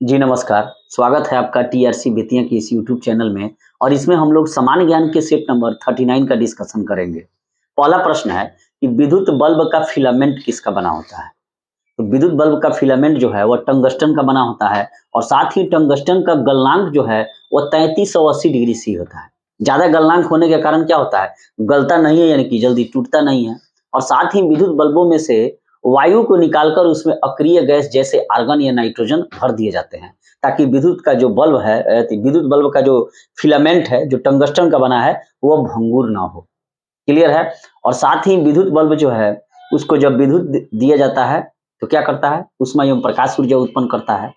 जी नमस्कार, स्वागत है आपका टीआरसी बेतिया की इस यूट्यूब चैनल में और इसमें हम लोग सामान्य ज्ञान के सेट नंबर 39 का डिस्कशन करेंगे। पहला प्रश्न है कि विद्युत बल्ब का फिलामेंट किसका बना होता है? तो विद्युत बल्ब का फिलामेंट जो है वह टंगस्टन का बना होता है और साथ ही टंगस्टन का गलनांक जो है वह 3380 डिग्री सी होता है। ज़्यादा गलनांक होने के कारण क्या होता है? गलता नहीं है यानी कि जल्दी टूटता नहीं है और साथ ही विद्युत बल्बों में से वायु को निकालकर उसमें अक्रिय गैस जैसे आर्गन या नाइट्रोजन भर दिए जाते हैं ताकि विद्युत का जो बल्ब है विद्युत बल्ब का जो फिलामेंट है जो टंगस्टन का बना है वो भंगुर ना हो। क्लियर है? और साथ ही विद्युत बल्ब जो है उसको जब विद्युत दिया जाता है तो क्या करता है? ऊष्मा एवं प्रकाश ऊर्जा उत्पन्न करता है।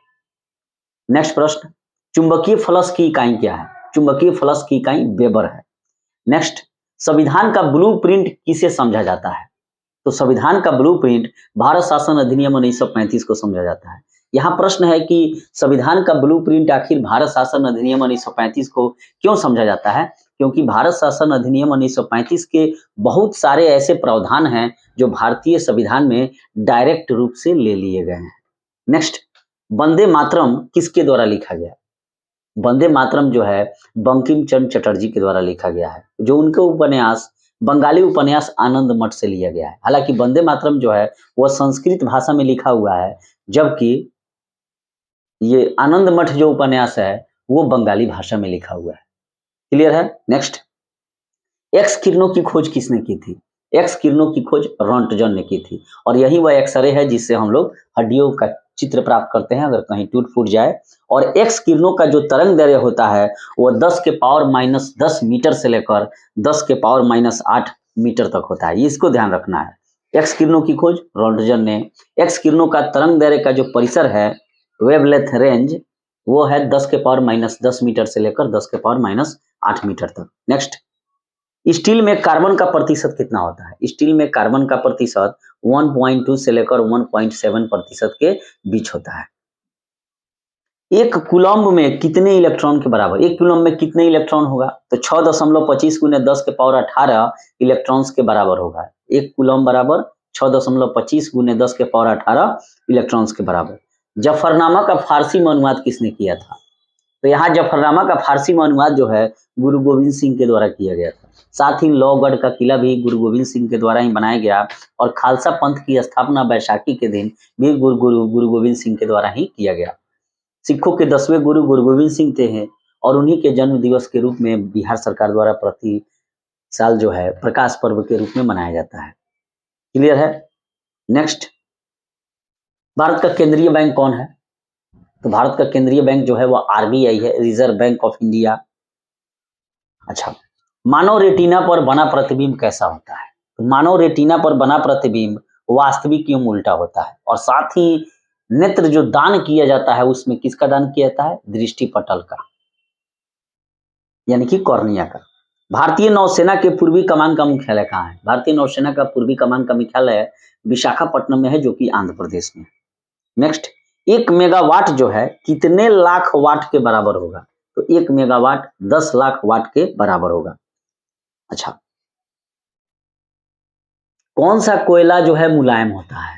नेक्स्ट प्रश्न, चुंबकीय फ्लक्स की इकाई क्या है? चुंबकीय फ्लक्स की इकाई वेबर है। नेक्स्ट, संविधान का ब्लूप्रिंट किसे समझा जाता है? तो संविधान का ब्लूप्रिंट भारत शासन अधिनियम 1935 को समझा जाता है। यहाँ प्रश्न है कि संविधान का ब्लूप्रिंट आखिर भारत शासन अधिनियम 1935 को क्यों समझा जाता है? क्योंकि भारत शासन अधिनियम 1935 के बहुत सारे ऐसे प्रावधान हैं जो भारतीय संविधान में डायरेक्ट रूप से ले लिए गए हैं। नेक्स्ट, वंदे मातरम किसके द्वारा लिखा गया? वंदे मातरम जो है बंकिम चंद्र चटर्जी के द्वारा लिखा गया है, जो उनके उपन्यास बंगाली उपन्यास आनंद मठ से लिया गया है। हालांकि वंदे मातरम जो है वह संस्कृत भाषा में लिखा हुआ है, जबकि ये आनंद मठ जो उपन्यास है वो बंगाली भाषा में लिखा हुआ है। क्लियर है? नेक्स्ट, एक्स किरणों की खोज किसने की थी? एक्स किरणों की खोज रोंटगन ने की थी और यही वह एक्सरे है जिससे हम लोग हड्डियों का चित्र प्राप्त करते हैं अगर कहीं टूट फूट जाए। और एक्स किरणों का जो तरंग दैर्ध्य होता है वह 10 के पावर माइनस 10 मीटर से लेकर 10 के पावर माइनस 8 मीटर तक होता है। इसको ध्यान रखना है। एक्स किरणों की खोज रोंटगन ने। एक्स किरणों का तरंग दैर्ध्य का जो परिसर है, वेवलेंथ रेंज, वो है 10 के पावर माइनस 10 मीटर से लेकर 10 के पावर माइनस 8 मीटर तक। नेक्स्ट, स्टील में कार्बन का प्रतिशत कितना होता है? स्टील में कार्बन का प्रतिशत 1.2 से लेकर 1.7 प्रतिशत के बीच होता है। एक कूलम्ब में कितने इलेक्ट्रॉन के बराबर? एक कूलम्ब में कितने इलेक्ट्रॉन होगा? तो 6.25 गुने 10 के पावर 18 इलेक्ट्रॉन्स के बराबर होगा। एक कूलम्ब बराबर 6.25 गुने 10 के पावर 18 इलेक्ट्रॉन्स के बराबर। जफरनामा का फारसी में अनुवाद किसने किया था? तो यहाँ जफरनामा का फारसी में अनुवाद जो है गुरु गोविंद सिंह के द्वारा किया गया था। साथ ही लोहगढ़ का किला भी गुरु गोविंद सिंह के द्वारा ही बनाया गया और खालसा पंथ की स्थापना बैसाखी के दिन भी गुरु गोविंद सिंह के द्वारा ही किया गया। सिखों के 10वें गुरु गुरु गोविंद सिंह थे हैं और उन्हीं के जन्म दिवस के रूप में बिहार सरकार द्वारा प्रति साल जो है प्रकाश पर्व के रूप में मनाया जाता है। क्लियर है? नेक्स्ट, भारत का केंद्रीय बैंक कौन है? तो भारत का केंद्रीय बैंक जो है वो आरबीआई है, रिजर्व बैंक ऑफ इंडिया। अच्छा, मानव रेटिना पर बना प्रतिबिंब कैसा होता है? तो मानव रेटिना पर बना प्रतिबिंब वास्तविक एवं उल्टा होता है और साथ ही नेत्र जो दान किया जाता है उसमें किसका दान किया जाता है? दृष्टि पटल का, यानी कि कॉर्निया का। भारतीय नौसेना के पूर्वी कमान का मुख्यालय कहाँ है? भारतीय नौसेना का पूर्वी कमान का मुख्यालय विशाखापट्टनम में है, जो कि आंध्र प्रदेश में। नेक्स्ट, 1 मेगावाट जो है कितने लाख वाट के बराबर होगा? तो 1 मेगावाट 10 लाख वाट के बराबर होगा। अच्छा, कौन सा कोयला जो है मुलायम होता है?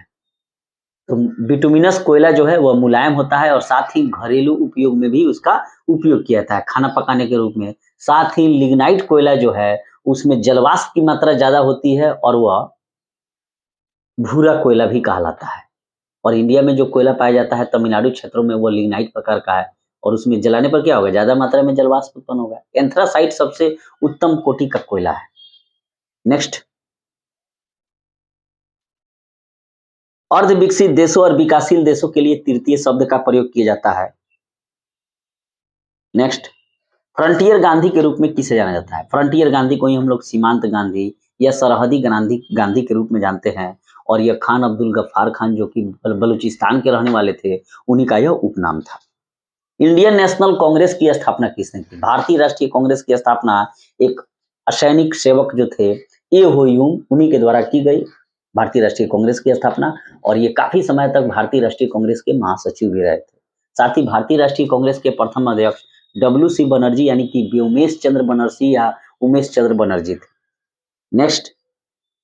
तो बिटुमिनस कोयला जो है वह मुलायम होता है और साथ ही घरेलू उपयोग में भी उसका उपयोग किया जाता है, खाना पकाने के रूप में। साथ ही लिग्नाइट कोयला जो है उसमें जलवाष्प की मात्रा ज्यादा होती है और वह भूरा कोयला भी कहलाता है। और इंडिया में जो कोयला पाया जाता है तमिलनाडु क्षेत्रों में वो लिग्नाइट प्रकार का है और उसमें जलाने पर क्या होगा? ज्यादा मात्रा में जलवाष्प उत्पन्न होगा। एंथ्रासाइट सबसे उत्तम कोटि का कोयला है। नेक्स्ट, अर्ध विकसित देशों और विकासशील देशों के लिए तृतीय शब्द का प्रयोग किया जाता है। नेक्स्ट, फ्रंटियर गांधी के रूप में किसे जाना जाता है? फ्रंटियर गांधी को ही हम लोग सीमांत गांधी या सरहदी गांधी गांधी के रूप में जानते हैं और यह खान अब्दुल गफ्फार खान जो कि बलूचिस्तान के रहने वाले थे, उन्हीं का यह उपनाम था। इंडियन नेशनल कांग्रेस की स्थापना किसने की? भारतीय राष्ट्रीय कांग्रेस की स्थापना एक असैनिक सेवक जो थे ए हो यूम, उन्हीं के द्वारा की गई भारतीय राष्ट्रीय कांग्रेस की स्थापना। और ये काफी समय तक भारतीय राष्ट्रीय कांग्रेस के महासचिव भी रहे थे। साथ ही भारतीय राष्ट्रीय कांग्रेस के प्रथम अध्यक्ष डब्ल्यू.सी. बनर्जी यानी कि उमेश चंद्र बनर्जी या उमेश चंद्र बनर्जी थे। नेक्स्ट,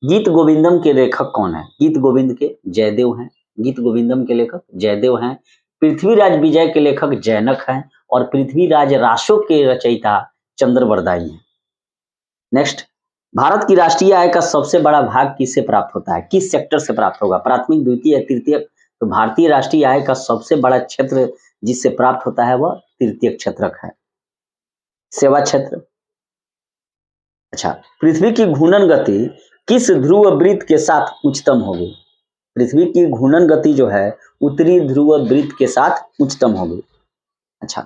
गीत गोविंदम के लेखक कौन है? गीत गोविंद के जयदेव हैं। गीत गोविंदम के लेखक जयदेव हैं। पृथ्वीराज विजय के लेखक जैनक हैं और पृथ्वीराज रासो के रचयिता चंद्रवरदाई हैं। नेक्स्ट, भारत की राष्ट्रीय आय का सबसे बड़ा भाग किससे प्राप्त होता है, किस सेक्टर से प्राप्त होगा, प्राथमिक, द्वितीय, तृतीय? तो भारतीय राष्ट्रीय आय का सबसे बड़ा क्षेत्र जिससे प्राप्त होता है वह तृतीय क्षेत्रक है, सेवा क्षेत्र। अच्छा, पृथ्वी की घूर्णन गति किस ध्रुव वृत्त के साथ उच्चतम होगी? पृथ्वी की घूर्णन गति जो है उत्तरी ध्रुव वृत्त के साथ उच्चतम होगी। अच्छा,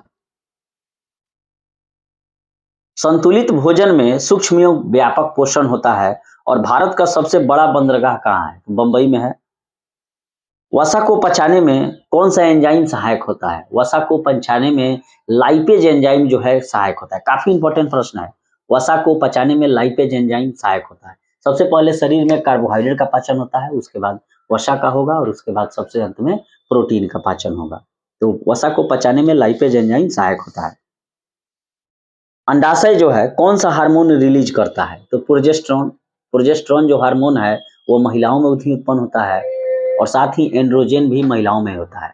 संतुलित भोजन में सूक्ष्म एवं व्यापक पोषण होता है और भारत का सबसे बड़ा बंदरगाह कहाँ है? बंबई में है। वसा को पचाने में कौन सा एंजाइम सहायक होता है? वसा को पचाने में लाइपेज एंजाइम जो है सहायक होता है। काफी इंपॉर्टेंट प्रश्न है। वसा को पचाने में लाइपेज एंजाइम सहायक होता है। सबसे पहले शरीर में कार्बोहाइड्रेट का पाचन होता है, उसके बाद वसा का होगा और उसके बाद सबसे अंत में प्रोटीन का पाचन होगा। तो वसा को पचाने में लाइपेज एंजाइम सहायक होता है। अंडाशय जो है कौन सा हार्मोन रिलीज करता है? तो प्रोजेस्टेरोन। प्रोजेस्टेरोन जो हार्मोन है वो महिलाओं में उत्पन्न होता है और साथ ही एंड्रोजन भी महिलाओं में होता है।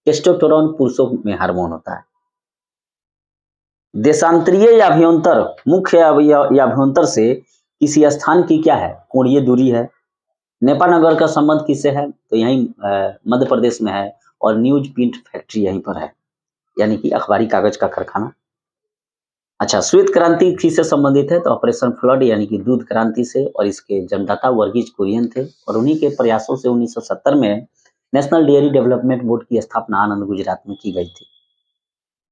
टेस्टोस्टेरोन पुरुषों में हार्मोन होता है। देशांतरीय या अभ्यंतर, मुख्य या अभ्यंतर से किसी स्थान की क्या है? कोणीय दूरी है। नेपानगर का संबंध किससे है? तो यहीं मध्य प्रदेश में है और न्यूज प्रिंट फैक्ट्री यहीं पर है, यानी कि अखबारी कागज का कारखाना। अच्छा, श्वेत क्रांति किससे संबंधित है? तो ऑपरेशन फ्लड यानी कि दूध क्रांति से, और इसके जन्मदाता वर्गीज कुरियन थे और उन्हीं के प्रयासों से 1970 में नेशनल डेयरी डेवलपमेंट बोर्ड की स्थापना आनंद गुजरात में की गई थी।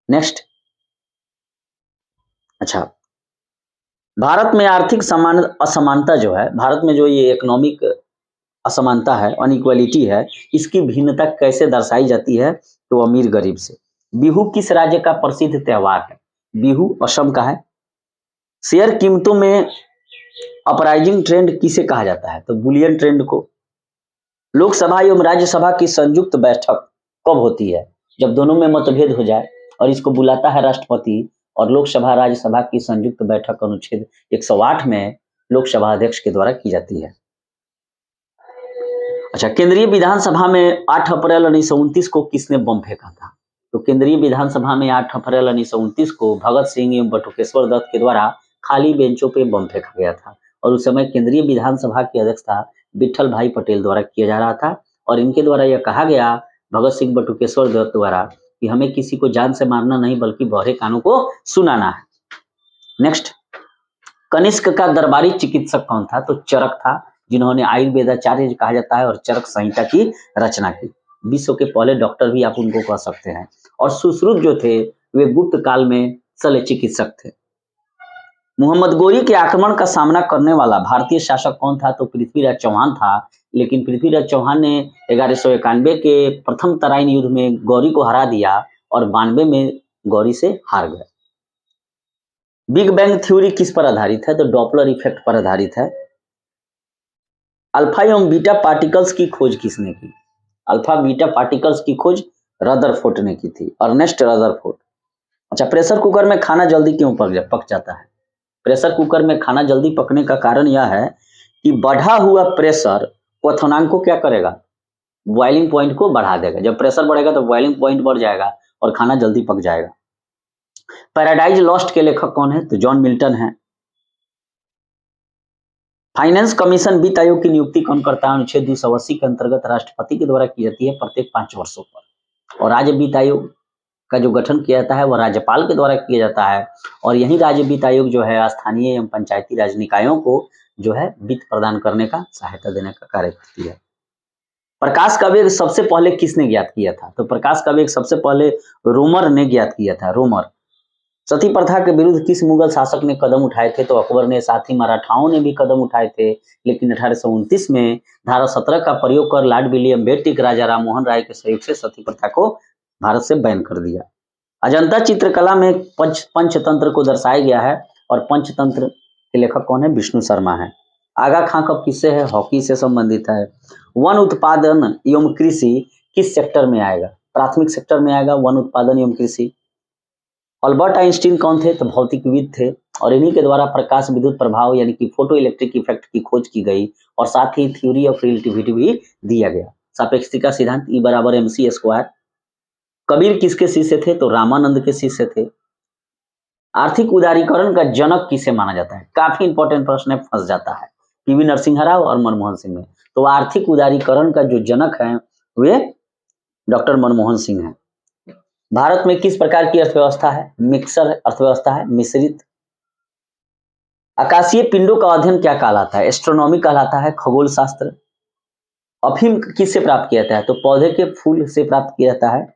नेक्स्ट, अच्छा, भारत में आर्थिक असमानता जो है, भारत में जो ये इकोनॉमिक असमानता है, अनइक्वालिटी है, इसकी भिन्नता कैसे दर्शाई जाती है? तो अमीर गरीब से। बिहू किस राज्य का प्रसिद्ध त्योहार है? बिहू असम का है। शेयर कीमतों में अपराइजिंग ट्रेंड किसे कहा जाता है? तो बुलियन ट्रेंड को। लोकसभा एवं राज्यसभा की संयुक्त बैठक कब होती है? जब दोनों में मतभेद हो जाए और इसको बुलाता है राष्ट्रपति, और लोकसभा राज्यसभा की संयुक्त बैठक अनुच्छेद 108 में लोकसभा अध्यक्ष के द्वारा की जाती है। अच्छा, केंद्रीय विधानसभा में 8 अप्रैल 1929 को किसने बम फेंका था? तो केंद्रीय विधानसभा में 8 अप्रैल 1929 को भगत सिंह एवं बटुकेश्वर दत्त के द्वारा खाली बेंचों पे बम फेंका गया था और उस समय केंद्रीय विधानसभा की अध्यक्षता विट्ठल भाई पटेल द्वारा किया जा रहा था और इनके द्वारा यह कहा गया भगत सिंह बटुकेश्वर दत्त द्वारा कि हमें किसी को जान से मारना नहीं बल्कि बहरे कानों को सुनाना है। नेक्स्ट, कनिष्क का दरबारी चिकित्सक कौन था? तो चरक था, जिन्होंने आयुर्वेदाचार्य कहा जाता है और चरक संहिता की रचना की। विश्व के पहले डॉक्टर भी आप उनको कह सकते हैं। और सुश्रुत जो थे वे गुप्त काल में शल्य चिकित्सक थे। मोहम्मद गोरी के आक्रमण का सामना करने वाला भारतीय शासक कौन था? तो पृथ्वीराज चौहान था, लेकिन पृथ्वीराज चौहान ने 1191 के प्रथम तराइन युद्ध में गौरी को हरा दिया और 92 में गौरी से हार गए। बिग बैंग थ्योरी किस पर आधारित है? तो डॉपलर इफेक्ट पर आधारित है। अल्फा एवं बीटा पार्टिकल्स की खोज किसने की? अल्फा बीटा पार्टिकल्स की खोज रदरफोर्ड ने की थी, अर्नेस्ट रदरफोर्ड। अच्छा, प्रेशर कुकर में खाना जल्दी क्यों पक जाता है? प्रेशर कुकर में खाना जल्दी पकने का कारण यह है कि बढ़ा हुआ प्रेशर क्वथनांक को क्या करेगा? बॉइलिंग पॉइंट को बढ़ा देगा। जब प्रेशर बढ़ेगा तो बॉइलिंग पॉइंट बढ़ जाएगा और खाना जल्दी पक जाएगा। पैराडाइज लॉस्ट के लेखक कौन है? तो जॉन मिल्टन है। फाइनेंस कमीशन वित्त आयोग की नियुक्ति कौन करता है? अनुच्छेद 280 के अंतर्गत राष्ट्रपति के द्वारा की जाती है प्रत्येक 5 वर्षों पर। और राज्य वित्त आयोग का जो गठन किया जाता है वह राज्यपाल के द्वारा किया जाता है और यही राज्य वित्त आयोग जो है स्थानीय एवं पंचायती राज निकायों को जो है वित्त प्रदान करने का, सहायता देने का कार्य करती है। प्रकाश का वेग सबसे पहले किसने ज्ञात किया था? तो प्रकाश का वेग सबसे पहले रोमर ने ज्ञात किया था, रोमर। सती प्रथा के विरुद्ध किस मुगल शासक ने कदम उठाए थे? तो अकबर ने, साथ ही मराठाओं ने भी कदम उठाए थे, लेकिन 1829 में धारा 17 का प्रयोग कर लॉर्ड विलियम बेंटिक राजा राम मोहन राय के सहयोग से सती प्रथा को भारत से बैन कर दिया। अजंता चित्रकला में पंचतंत्र को दर्शाया गया है और पंचतंत्र के लेखक कौन है? विष्णु शर्मा है। आगा खां कब किससे है? हॉकी से संबंधित है। वन उत्पादन एवं कृषि किस सेक्टर में आएगा? प्राथमिक सेक्टर में आएगा वन उत्पादन एवं कृषि। अल्बर्ट आइंस्टीन कौन थे? तो भौतिकविद थे और इन्हीं के द्वारा प्रकाश विद्युत प्रभाव यानी कि फोटो इलेक्ट्रिक इफेक्ट की खोज की गई और साथ ही थ्योरी ऑफ रिलेटिविटी भी दिया गया। सापेक्षिकता सिद्धांत E = mc²। कबीर किसके शिष्य थे? तो रामानंद के शिष्य थे। आर्थिक उदारीकरण का जनक किसे माना जाता है? काफी इंपॉर्टेंट प्रश्न है, फंस जाता है। पीवी नरसिम्हा राव और मनमोहन सिंह में। तो आर्थिक उदारीकरण का जो जनक है वे डॉक्टर मनमोहन सिंह हैं। भारत में किस प्रकार की अर्थव्यवस्था है? मिक्सर अर्थव्यवस्था है, मिश्रित। आकाशीय पिंडों का अध्ययन क्या कहलाता है? एस्ट्रोनॉमी कहलाता है, खगोल शास्त्र। अफीम किससे प्राप्त किया जाता है? तो पौधे के फूल से प्राप्त किया जाता है।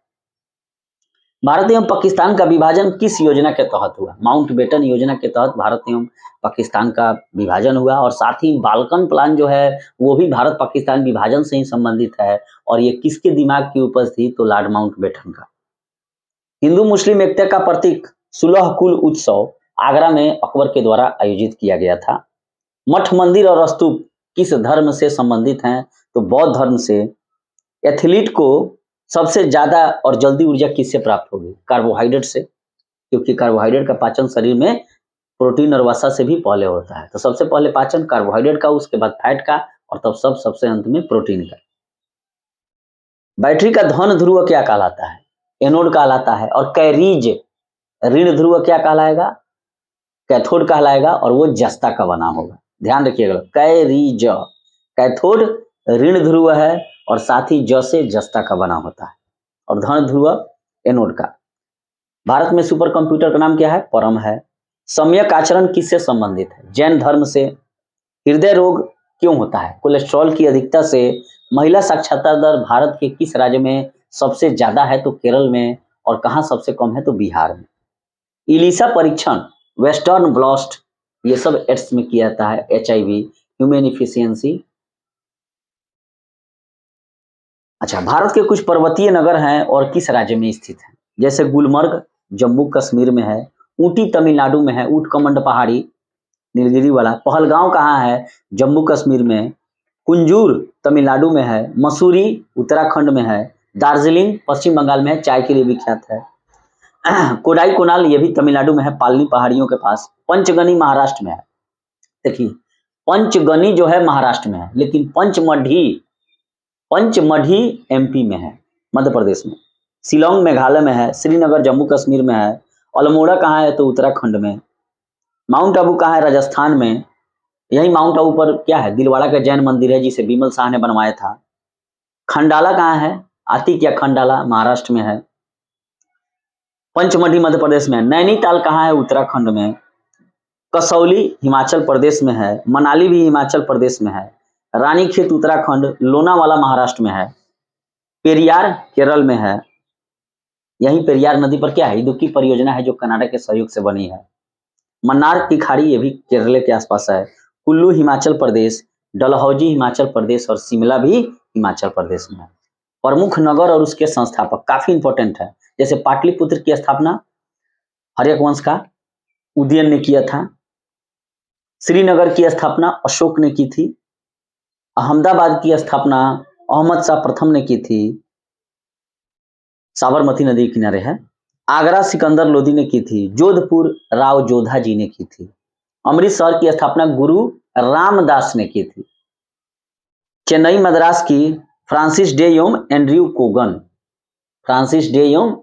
भारत एवं पाकिस्तान का विभाजन किस योजना के तहत हुआ? माउंटबेटन योजना के तहत भारत एवं पाकिस्तान का विभाजन हुआ और साथ ही बाल्कन प्लान जो है वो भी भारत पाकिस्तान विभाजन से ही संबंधित है। और ये किसके दिमाग की उपज थी? तो लॉर्ड माउंटबेटन का। हिंदू मुस्लिम एकता का प्रतीक सुलह कुल उत्सव आगरा में अकबर के द्वारा आयोजित किया गया था। मठ मंदिर और स्तूप किस धर्म से संबंधित हैं? तो बौद्ध धर्म से। एथलीट को सबसे ज्यादा और जल्दी ऊर्जा किससे प्राप्त होगी? कार्बोहाइड्रेट से, क्योंकि कार्बोहाइड्रेट का पाचन शरीर में प्रोटीन और वसा से भी पहले होता है। तो सबसे पहले पाचन कार्बोहाइड्रेट का, उसके बाद फैट का और तब सबसे अंत में प्रोटीन का। बैटरी का धन ध्रुव क्या कहलाता है? एनोड कहलाता है। और कैरिज ऋण ध्रुव क्या कहलाएगा? कैथोड कहलाएगा और वो जस्ता का बना होगा। ध्यान रखिएगा, कैरिज कैथोड ऋण ध्रुव है और साथ ही ज से जस्ता का बना होता है और धन ध्रुव एनोड का। भारत में सुपर कंप्यूटर का नाम क्या है? परम है। सम्यक आचरण किससे संबंधित है? जैन धर्म से। हृदय रोग क्यों होता है? कोलेस्ट्रॉल की अधिकता से। महिला साक्षरता दर भारत के किस राज्य में सबसे ज्यादा है? तो केरल में। और कहाँ सबसे कम है? तो बिहार में। इलिसा परीक्षण, वेस्टर्न ब्लॉस्ट, ये सब एड्स में किया जाता है। HIV, human efficiency. अच्छा, भारत के कुछ पर्वतीय नगर हैं और किस राज्य में स्थित हैं? जैसे गुलमर्ग जम्मू कश्मीर में है, ऊटी तमिलनाडु में है, ऊटकमंड पहाड़ी नीलगिरी वाला। पहलगांव कहाँ है? जम्मू कश्मीर में। कुंजूर तमिलनाडु में है, मसूरी उत्तराखंड में है, दार्जिलिंग पश्चिम बंगाल में है, चाय के लिए विख्यात है। कोडाई कोनाल ये भी तमिलनाडु में है, पालनी पहाड़ियों के पास। पंचगनी महाराष्ट्र में है। देखिए, पंचगनी जो है महाराष्ट्र में है, लेकिन पंचमढ़ी MP में है, मध्य प्रदेश में। शिलोंग मेघालय में है, श्रीनगर जम्मू कश्मीर में है। अल्मोड़ा कहाँ है? तो उत्तराखंड में। माउंट आबू कहाँ है? राजस्थान में। यही माउंट आबू पर क्या है? दिलवाड़ा का जैन मंदिर है जिसे बिमल शाह ने बनवाया था। खंडाला कहाँ है? आतिक या खंडाला महाराष्ट्र में है। पंचमढ़ी मध्य प्रदेश में। नैनीताल कहाँ है? उत्तराखंड में। कसौली हिमाचल प्रदेश में है। मनाली भी हिमाचल प्रदेश में है। रानीखेत उत्तराखंड। लोनावाला महाराष्ट्र में है। पेरियार केरल में है। यही पेरियार नदी पर क्या है? इदुक्की परियोजना है जो कनाडा के सहयोग से बनी है। मन्नार की खाड़ी ये भी केरल के आसपास है। कुल्लू हिमाचल प्रदेश, डलहौजी हिमाचल प्रदेश और शिमला भी हिमाचल प्रदेश में है। प्रमुख नगर और उसके संस्थापक काफी इंपॉर्टेंट है। जैसे पाटलिपुत्र की स्थापना हर्यक वंश का उदयन ने किया था। श्रीनगर की स्थापना अशोक ने की थी। अहमदाबाद की स्थापना अहमद शाह प्रथम ने की थी, साबरमती नदी के किनारे है। आगरा सिकंदर लोदी ने की थी। जोधपुर राव जोधा जी ने की थी। अमृतसर की स्थापना गुरु रामदास ने की थी। चेन्नई मद्रास की फ्रांसिस डे योम एंड्रयू कोगन, फ्रांसिस डे योम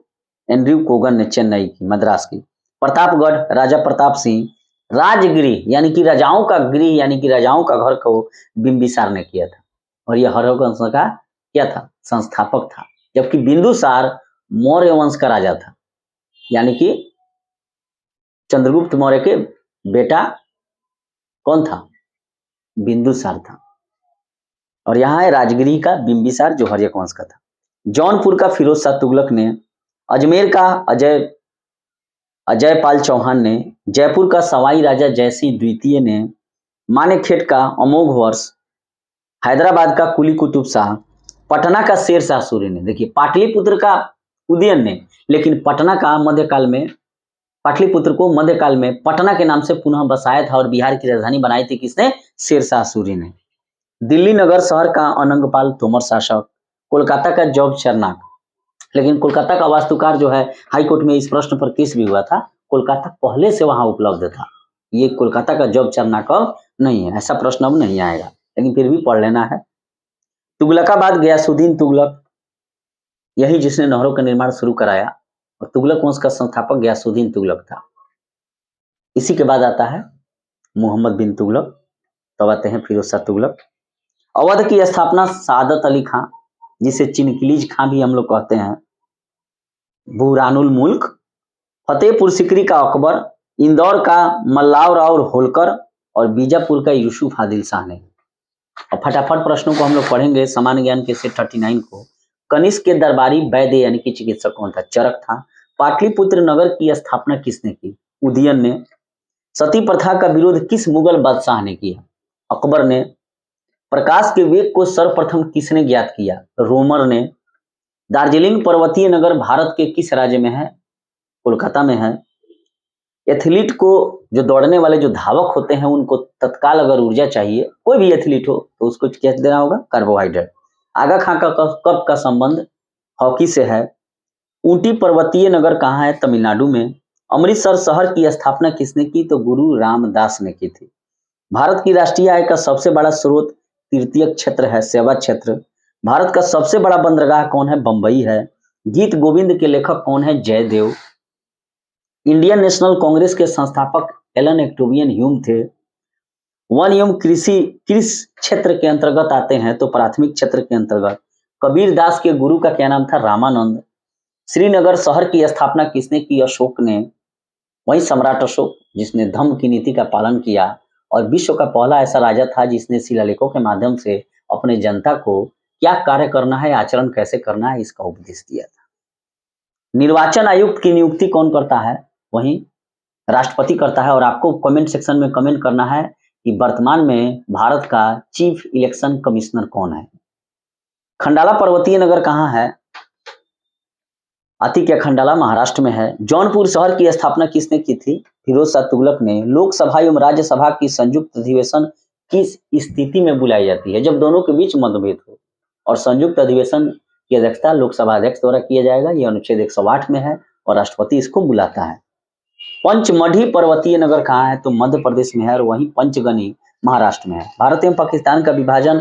एंड्रयू कोगन ने चेन्नई की मद्रास की। प्रतापगढ़ राजा प्रताप सिंह। राजगृह यानी कि राजाओं का गृह यानी कि राजाओं का घर को बिंबिसार ने किया था और यह हर्यक वंश का क्या था? संस्थापक था। जबकि बिंदुसार मौर्य वंश का राजा था, यानी कि चंद्रगुप्त मौर्य के बेटा कौन था? बिंदुसार था। और यहाँ है राजगिरी का बिंबिसार जो हर्यक वंश का था। जौनपुर का फिरोज शाह तुगलक ने। अजमेर का अजयपाल चौहान ने। जयपुर का सवाई राजा जयसिंह द्वितीय ने। मानेखेट का अमोघ वर्ष। हैदराबाद का कुली कुतुब शाह। पटना का शेर शाह सूरी ने। देखिए, पाटलिपुत्र का उदयन ने, लेकिन पटना का मध्यकाल में, पाटलिपुत्र को मध्यकाल में पटना के नाम से पुनः बसाया था और बिहार की राजधानी बनाई थी किसने? शेर शाह सूरी ने। दिल्ली नगर शहर का अनंगपाल तोमर शासक। कोलकाता का जॉब चरनाक, लेकिन कोलकाता का वास्तुकार जो है हाई कोर्ट में इस प्रश्न पर केस भी हुआ था। कोलकाता पहले से वहां उपलब्ध था, ये कोलकाता का जॉब चरनाक नहीं है। ऐसा प्रश्न अब नहीं आएगा, लेकिन फिर भी पढ़ लेना है। तुगलकाबाद गयासुद्दीन तुगलक, यही जिसने नहरों का निर्माण शुरू कराया, और तुगलक वंश का संस्थापक गयासुद्दीन तुगलक था। इसी के बाद आता है मोहम्मद बिन तुगलक, तब आते हैं फिरोज शाह तुगलक। अवध की स्थापना सादत अली खां, जिसे चिनकिलीज खां भी हम लोग कहते हैं, बुरहानुल मुल्क, फतेहपुर सिकरी का अकबर, इंदौर का मल्लाव राव होलकर और बीजापुर का यूसुफ आदिल शाह ने। और फटाफट प्रश्नों को हम लोग पढ़ेंगे सामान्य ज्ञान के सेट 39 को। कनिष्क के दरबारी वैद्य यानी कि चिकित्सक कौन था? चरक था। पाटलिपुत्र नगर की स्थापना किसने की? उदयन ने। सती प्रथा का विरोध किस मुगल बादशाह ने किया? अकबर ने। प्रकाश के वेग को सर्वप्रथम किसने ज्ञात किया? रोमर ने। दार्जिलिंग पर्वतीय नगर भारत के किस राज्य में है? कोलकाता में है। एथलीट को, जो दौड़ने वाले जो धावक होते हैं, उनको तत्काल अगर ऊर्जा चाहिए, कोई भी एथलीट हो, तो उसको क्या देना होगा? कार्बोहाइड्रेट। आगा खां का कब का संबंध हॉकी से है? ऊटी पर्वतीय नगर कहाँ है? तमिलनाडु में। अमृतसर शहर की स्थापना किसने की? तो गुरु रामदास ने की थी। भारत की राष्ट्रीय आय का सबसे बड़ा स्रोत तृतीय क्षेत्र है, सेवा क्षेत्र। भारत का सबसे बड़ा बंदरगाह कौन है? बंबई है। गीत गोविंद के लेखक कौन है? जयदेव। इंडियन नेशनल कांग्रेस के संस्थापक एलन एक्टोबियन ह्यूम थे। वन एवं कृषि किस क्षेत्र के अंतर्गत आते हैं? तो प्राथमिक क्षेत्र के अंतर्गत। कबीर दास के गुरु का क्या नाम था? रामानंद। श्रीनगर शहर की स्थापना किसने की? अशोक ने। वही सम्राट अशोक, जिसने धम्म की नीति का पालन किया और विश्व का पहला ऐसा राजा था जिसने शिलालेखों के माध्यम से अपने जनता को क्या कार्य करना है, आचरण कैसे करना है, इसका उपदेश दिया था। निर्वाचन आयुक्त की नियुक्ति कौन करता है? वही राष्ट्रपति करता है। और आपको कमेंट सेक्शन में कमेंट करना है कि वर्तमान में भारत का चीफ इलेक्शन कमिश्नर कौन है। खंडाला पर्वतीय नगर कहाँ है? अति क्या खंडाला महाराष्ट्र में है। जौनपुर शहर की स्थापना किसने की थी? फिरोज शाह तुगलक ने। लोकसभा एवं राज्यसभा की संयुक्त अधिवेशन किस स्थिति में बुलाई जाती है? जब दोनों के बीच मतभेद हो। और संयुक्त अधिवेशन की अध्यक्षता लोकसभा अध्यक्ष द्वारा किया जाएगा। यह अनुच्छेद 108 में है और राष्ट्रपति इसको बुलाता है। पंचमढ़ी पर्वतीय नगर कहाँ है? तो मध्य प्रदेश में है। और वहीं पंचगनी महाराष्ट्र में है। भारत एवं पाकिस्तान का विभाजन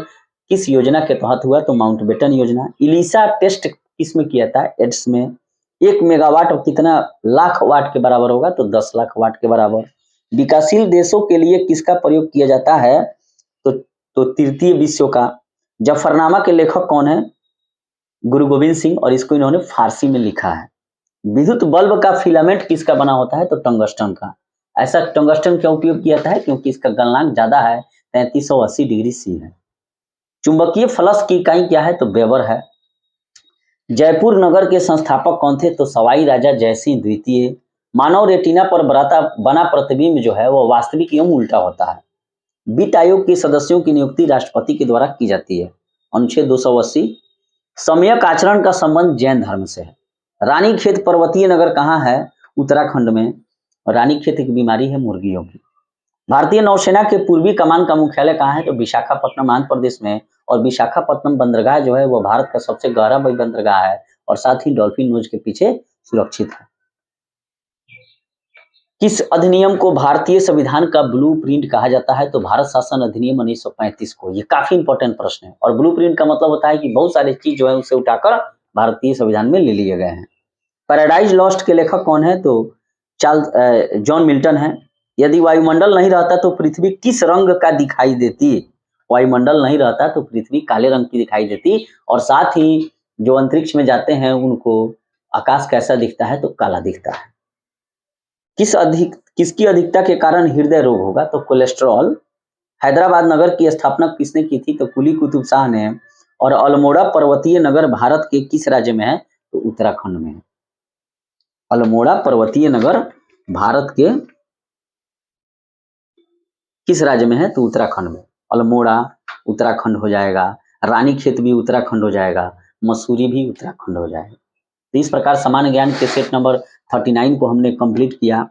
किस योजना के तहत हुआ? तो माउंटबेटन योजना। इलिसा टेस्ट किसमें किया था? एड्स में। 1 मेगावाट और कितना लाख वाट के बराबर होगा? तो 10 लाख वाट के बराबर। विकासशील देशों के लिए किसका प्रयोग किया जाता है? तो तृतीय विश्व का। जफरनामा के लेखक कौन है? गुरु गोविंद सिंह, और इसको इन्होंने फारसी में लिखा है। विद्युत बल्ब का फिलामेंट किसका बना होता है? तो टंगस्टन का। ऐसा टंगस्टन का उपयोग किया जाता है क्योंकि इसका गलनांक ज्यादा है, 3380 डिग्री सी है। चुंबकीय फ्लक्स की इकाई क्या है? तो वेबर है। जयपुर नगर के संस्थापक कौन थे? तो सवाई राजा जयसिंह द्वितीय। मानव रेटिना पर बना प्रतिबिंब जो है वह वास्तविक एवं उल्टा होता है। वित्त आयोग के सदस्यों की नियुक्ति राष्ट्रपति के द्वारा की जाती है। अनुच्छेद 280। सम्यक आचरण का संबंध जैन धर्म से है। रानीखेत पर्वतीय नगर कहाँ है? उत्तराखंड में। रानीखेत एक बीमारी है मुर्गियों की। भारतीय नौसेना के पूर्वी कमान का मुख्यालय कहाँ है? तो विशाखापट्टनम आंध्र प्रदेश में। और विशाखापट्टनम बंदरगाह जो है वो भारत का सबसे गहरा बंदरगाह है और साथ ही डॉल्फिन नोज के पीछे सुरक्षित है। किस अधिनियम को भारतीय संविधान का ब्लूप्रिंट कहा जाता है? तो भारत शासन अधिनियम 1935 को। ये काफी इंपॉर्टेंट प्रश्न है। और ब्लूप्रिंट का मतलब होता है कि बहुत सारी चीज जो है उसे उठाकर भारतीय संविधान में ले लिए गए हैं। पैराडाइज लॉस्ट के लेखक कौन है? तो जॉन मिल्टन है। यदि वायुमंडल नहीं रहता तो पृथ्वी किस रंग का दिखाई देती? वायुमंडल नहीं रहता तो पृथ्वी काले रंग की दिखाई देती। और साथ ही जो अंतरिक्ष में जाते हैं उनको आकाश कैसा दिखता है? तो काला दिखता है। किसकी अधिकता के कारण हृदय रोग होगा? तो कोलेस्ट्रॉल। हैदराबाद नगर की स्थापना किसने की थी? तो कुली कुतुब शाह ने। और अल्मोड़ा पर्वतीय नगर भारत के किस राज्य में है? तो उत्तराखंड में है। अल्मोड़ा पर्वतीय नगर भारत के किस राज्य में है? तो उत्तराखंड में। अल्मोड़ा उत्तराखंड हो जाएगा, रानीखेत भी उत्तराखंड हो जाएगा, मसूरी भी उत्तराखंड हो जाएगा। तो इस प्रकार सामान्य ज्ञान के सेट नंबर 39 को हमने कंप्लीट किया।